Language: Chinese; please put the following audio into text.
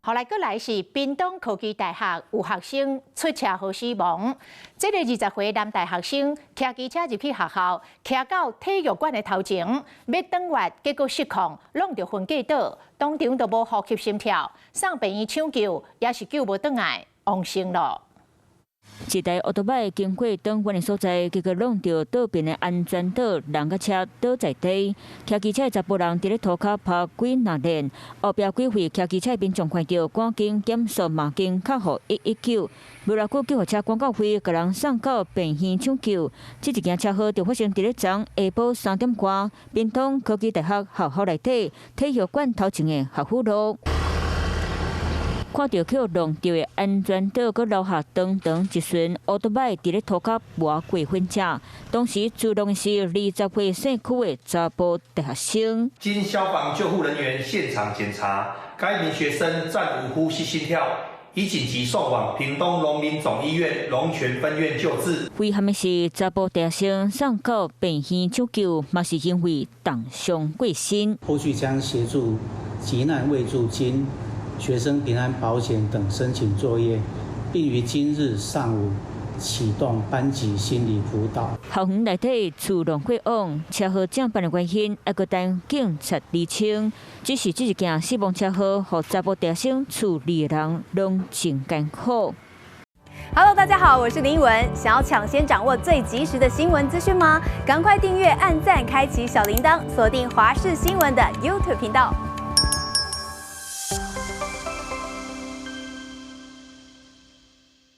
后来，来是屏东科技大学有学生出车祸死亡。这个20岁男大学生骑机车入去学校，骑到体育馆的头前，要转弯，结果失控，弄到昏过倒，当场就无呼吸心跳，送病院抢救，也是救无倒来，亡生了。 一台奥多麦经过转弯的所在，结果弄到倒边的安全岛，人甲车倒在地。骑机车的查甫人伫咧涂骹拍几那链，后壁几位骑机车民众看到，赶紧减速马经卡号119。无偌久，救护车赶到位，甲人送到病院抢救。这一件车祸就发生伫咧昨下晡3点多，屏东科技大学校校内底体育馆头前的学府路。 看到去弄掉的安全岛，搁留下长长一船奥多麦伫咧涂骹磨过分者。当时主动的是20岁姓区的查甫大学生。经消防救护人员现场检查，该名学生暂无呼吸心跳，已紧急送往屏东荣民总医院龙泉分院救治。遗憾的是，查甫大学生送到病院抢救，嘛是因为重伤过身。后续将协助急难慰助金。 学生平安保险等申请作业，并于今日上午启动班级心理辅导。校园内底自动过往，车祸正办的原因，还阁等警察厘清。只是这一件死亡车祸，和查甫大学生处理的人拢真艰苦。 Hello， 大家好，我是林文。想要抢先掌握最及时的新闻资讯吗？赶快订阅、按赞、开启小铃铛，锁定华视新闻的 YouTube 频道。